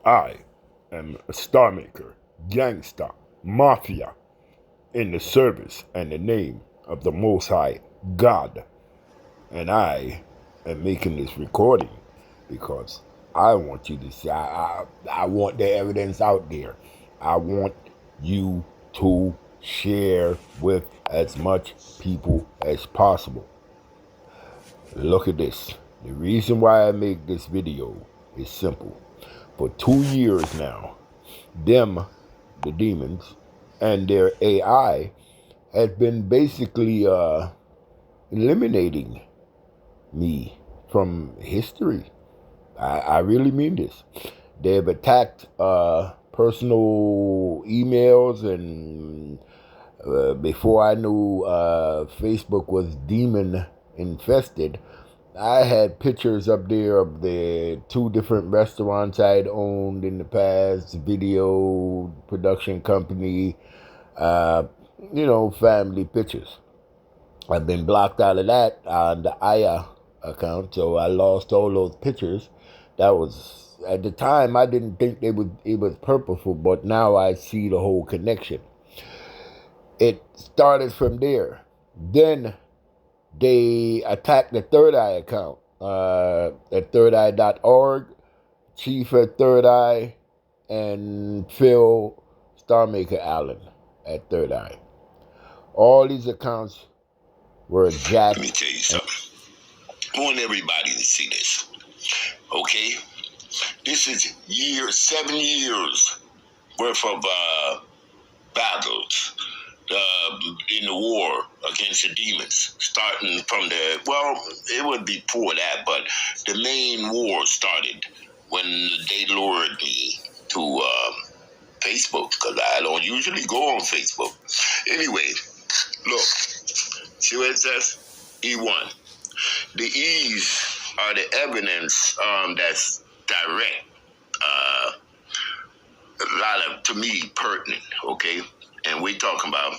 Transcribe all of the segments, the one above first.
I am a Starmaker, Gangstah, Mafiah, in the service and the name of the Most High God. And I am making this recording because I want you to see, I want the evidence out there. I want you to share with as much people as possible. Look at this. The reason why I make this video is simple. For 2 years now, the demons, and their AI has been basically eliminating me from history. I really mean this. They've attacked personal emails, and before I knew Facebook was demon infested, I had pictures up there of the 2 different restaurants I'd owned in the past, video production company, family pictures. I've been blocked out of that on the Aya account, so I lost all those pictures. That was, at the time, I didn't think it was purposeful, but now I see the whole connection. It started from there. Then they attacked the Third Eye account at thirdeye.org, Chief at Third Eye, and Phil Starmaker Allen at Third Eye. All these accounts were jacked. Let me tell you something. I want everybody to see this. Okay? This is 7 years worth of battles in the war against the demons, starting from it would be before that, but the main war started when they lured me to Facebook, because I don't usually go on Facebook. Anyway, look, see what it says? E1. The E's are the evidence that's direct, a lot of, to me, pertinent, okay? And we're talking about,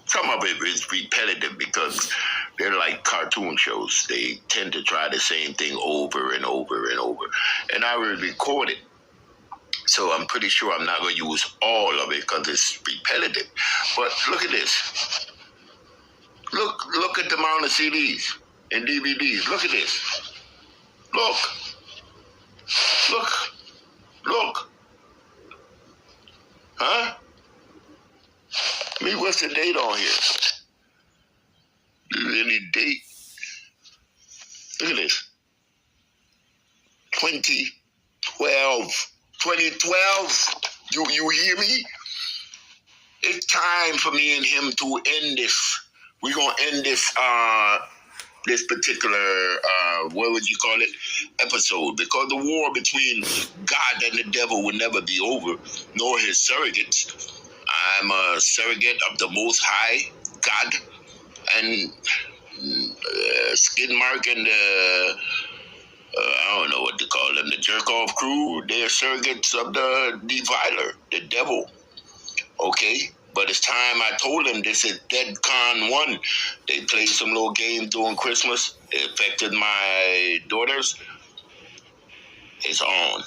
some of it is repetitive because they're like cartoon shows. They tend to try the same thing over and over and over. And I will record it. So I'm pretty sure I'm not going to use all of it because it's repetitive. But look at this. Look at the amount of CDs and DVDs. Look at this. Look. Huh? I mean, what's the date on here? Is there any date? Look at this. 2012. 2012. You hear me? It's time for me and him to end this. We're going to end this particular, what would you call it, episode. Because the war between God and the devil will never be over, nor his surrogates. I'm a surrogate of the Most High, God, and Skidmark and I don't know what to call them, the jerk-off crew. They're surrogates of the defiler, the devil. Okay? But it's time I told them this is Dead Con 1. They played some little game during Christmas. It affected my daughters. It's on.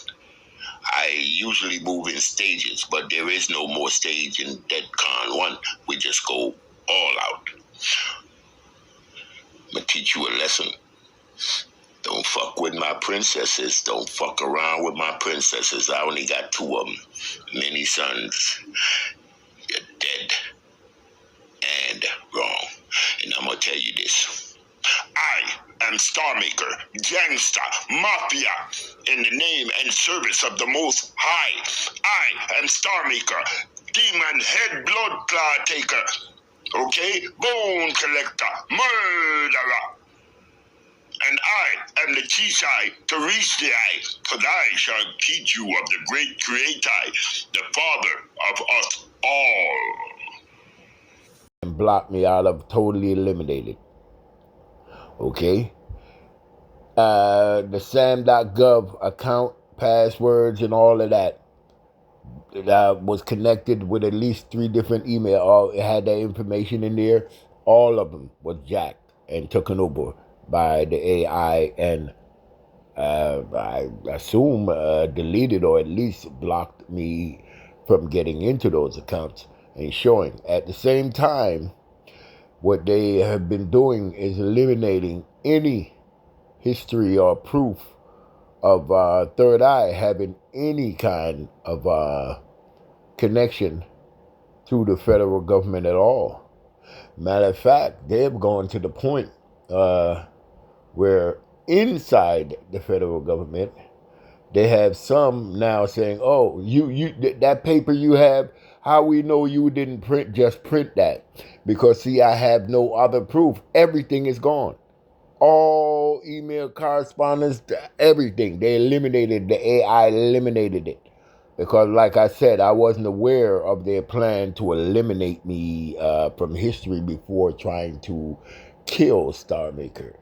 I usually move in stages, but there is no more stage in Dead Con 1. We just go all out. I'm going to teach you a lesson. Don't fuck with my princesses. Don't fuck around with my princesses. I only got 2 of them. Many sons. You're dead and wrong. And I'm going to tell you this. I am Starmaker, Gangstah, Mafiah, in the name and service of the Most High. I am Starmaker, demon head blood clot taker, okay, bone collector, murderer. And I am the Chisai to reach the eye, because I shall teach you of the great Creator, the Father of us all. And blocked me out of, totally eliminated. Okay? The sam.gov account, passwords, and all of that was connected with at least 3 different emails. It had that information in there. All of them was jacked and taken over by the AI and I assume deleted or at least blocked me from getting into those accounts and showing. At the same time, what they have been doing is eliminating any history or proof of Third Eye having any kind of connection to the federal government at all. Matter of fact, they've gone to the point where inside the federal government, they have some now saying, "Oh, that paper you have, how we know you didn't print that? Because see, I have no other proof. Everything is gone. All email correspondence, everything. They eliminated the AI, eliminated it." Because, like I said, I wasn't aware of their plan to eliminate me from history before trying to kill Starmaker,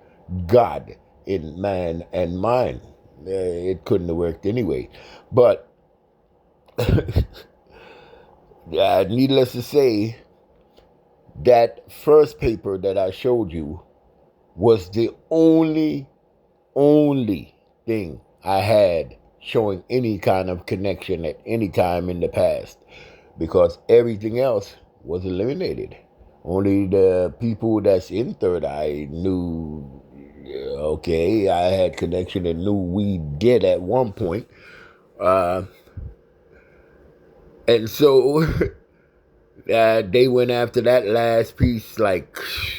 God in man and mind. It couldn't have worked anyway. But needless to say, that first paper that I showed you was the only thing I had showing any kind of connection at any time in the past, because everything else was eliminated. Only the people that's in Third Eye knew, okay, I had connection and knew we did at one point. And so they went after that last piece like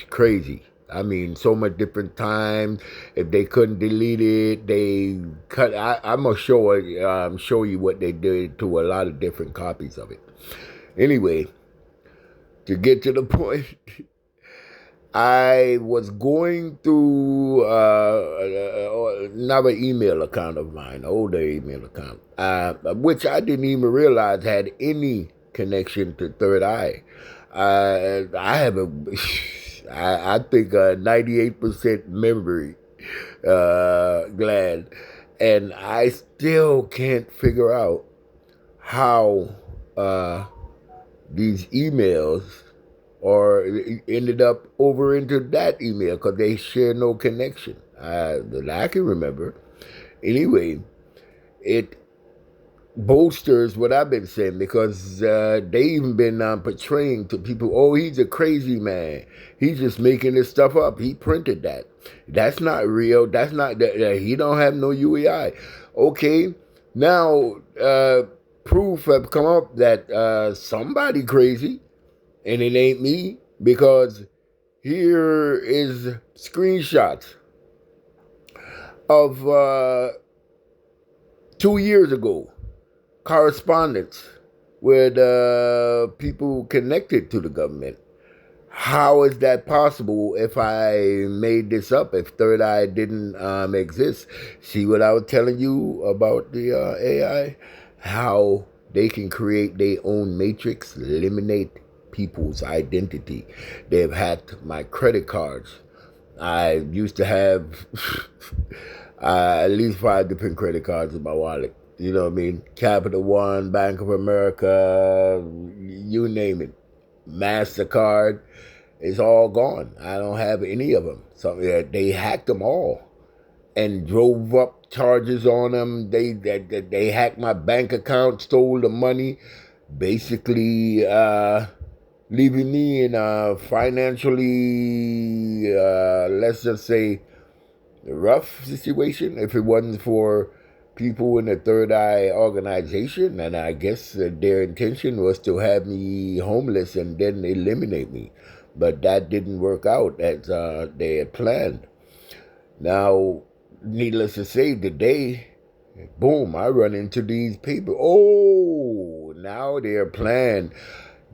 crazy. I mean, so much different time. If they couldn't delete it, they cut. I'm gonna show you what they did to a lot of different copies of it. Anyway, to get to the point, I was going through another email account of mine, an older email account, which I didn't even realize had any connection to Third Eye. I have I think 98% memory gland, and I still can't figure out how these emails or ended up over into that email, because they share no connection that I can remember. Anyway, it bolsters what I've been saying, because they even been portraying to people, oh, he's a crazy man. He's just making this stuff up. He printed that. That's not real. That's not that. He don't have no UEI. Okay, now proof have come up that somebody crazy, and it ain't me, because here is screenshots of 2 years ago, correspondence with people connected to the government. How is that possible if I made this up, if Third Eye didn't exist? See what I was telling you about the AI? How they can create their own matrix, eliminate people's identity. They've hacked my credit cards. I used to have at least 5 different credit cards in my wallet. You know what I mean? Capital One, Bank of America, you name it. MasterCard, it's all gone. I don't have any of them. So they hacked them all and drove up charges on them. They hacked my bank account, stole the money, basically leaving me in a financially, let's just say, rough situation. If it wasn't for people in the Third Eye organization, and I guess their intention was to have me homeless and then eliminate me. But that didn't work out as they had planned. Now, needless to say, today, boom, I run into these people. Oh, now their plan,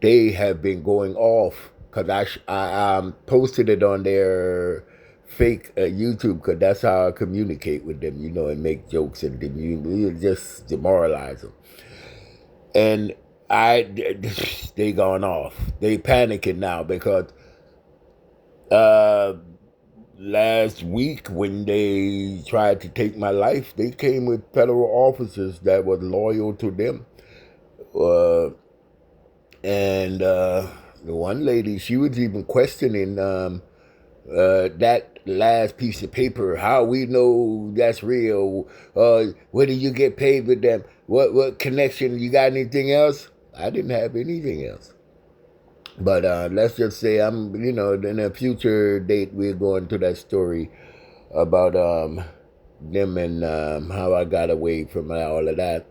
they have been going off, because I posted it on their fake YouTube, because that's how I communicate with them, and make jokes, and you just demoralize them. And they gone off. They panicking now, because last week when they tried to take my life, they came with federal officers that were loyal to them. And the one lady, she was even questioning that last piece of paper, how we know that's real? Where do you get paid with them? What connection? You got anything else? I didn't have anything else. But let's just say in a future date, we're going to that story about them and how I got away from all of that.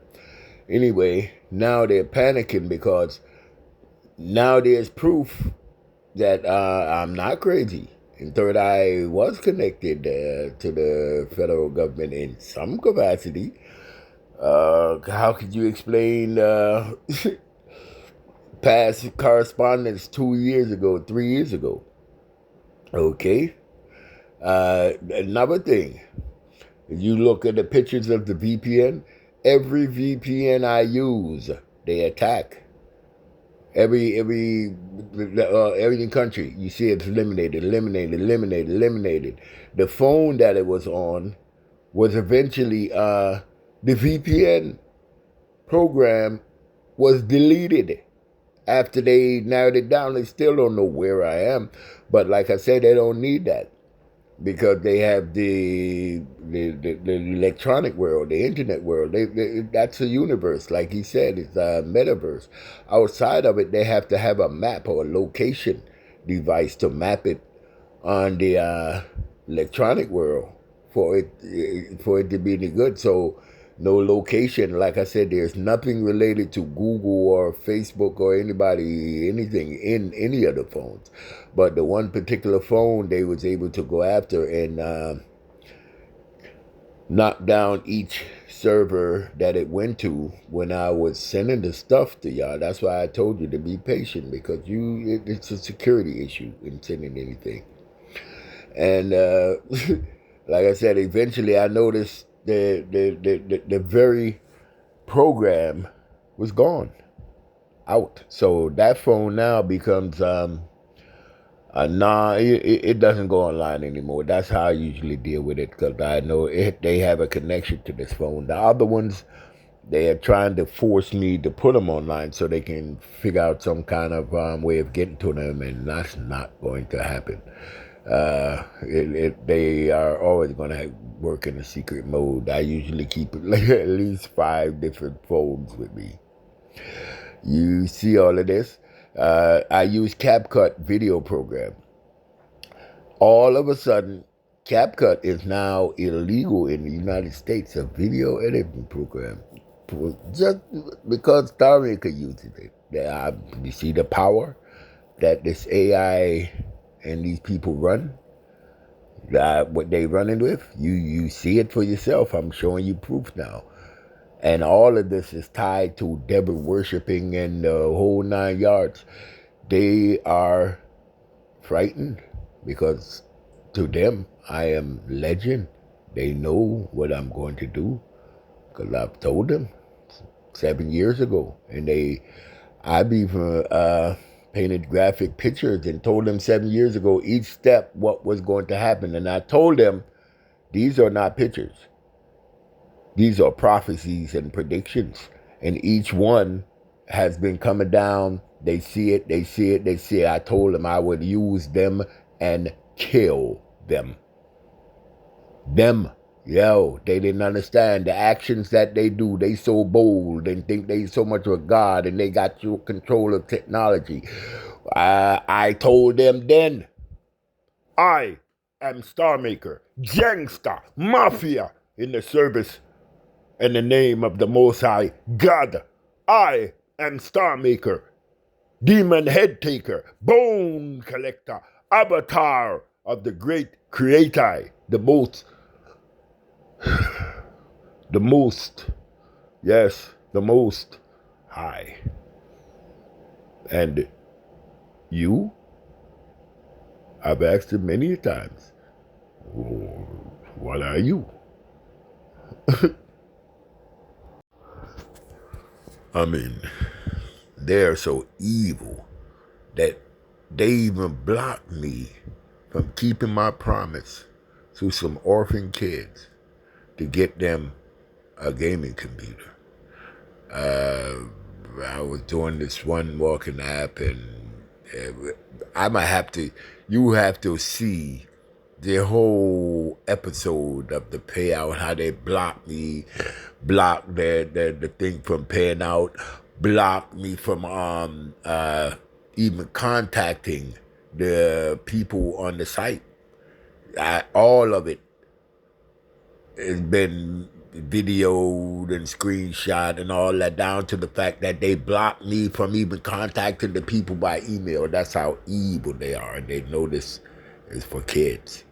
Anyway, now they're panicking because now there's proof that I'm not crazy. And third, I was connected to the federal government in some capacity. How could you explain past correspondence 2 years ago, 3 years ago? Okay. Another thing, if you look at the pictures of the VPN, every VPN I use, they attack. Every country, you see it's eliminated. The phone that it was on was eventually the VPN program was deleted after they narrowed it down. They still don't know where I am, but like I said, they don't need that because they have the electronic world, the internet world. That's a universe, like he said, it's a metaverse. Outside of it, they have to have a map or a location device to map it on the electronic world for it to be any good. So no location. Like I said, there's nothing related to Google or Facebook or anything in any of the phones. But the one particular phone they was able to go after and knock down each server that it went to when I was sending the stuff to y'all. That's why I told you to be patient, because it's a security issue in sending anything. And like I said, eventually I noticed the very program was gone, out. So that phone now becomes it doesn't go online anymore. That's how I usually deal with it, because I know they have a connection to this phone. The other ones, they are trying to force me to put them online so they can figure out some kind of way of getting to them, and that's not going to happen. They are always going to work in a secret mode. I usually keep at least 5 different phones with me. You see all of this? I use CapCut video program. All of a sudden, CapCut is now illegal in the United States, a video editing program. Just because Starmaker uses it. You see the power that this AI and these people run? What they running with? You see it for yourself. I'm showing you proof now. And all of this is tied to devil worshiping and the whole 9 yards. They are frightened because to them, I am legend. They know what I'm going to do because I've told them 7 years ago. And I've even painted graphic pictures and told them 7 years ago each step what was going to happen. And I told them these are not pictures. These are prophecies and predictions. And each one has been coming down. They see it. I told them I would use them and kill them. They didn't understand the actions that they do. They so bold and think they so much of a god and they got your control of technology. I told them then, I am Starmaker, Gangstah, Mafiah in the service and the name of the Most High God. I am Starmaker, demon head taker, bone collector, avatar of the great creator, the most, yes, the most high. And you, I've asked him many times, what are you? I mean, they're so evil that they even blocked me from keeping my promise to some orphan kids to get them a gaming computer. I was doing this one walking app, and you have to see the whole episode of the payout, how they blocked me, blocked the thing from paying out, blocked me from even contacting the people on the site. All of it has been videoed and screenshot and all that, down to the fact that they blocked me from even contacting the people by email. That's how evil they are, and they know this is for kids.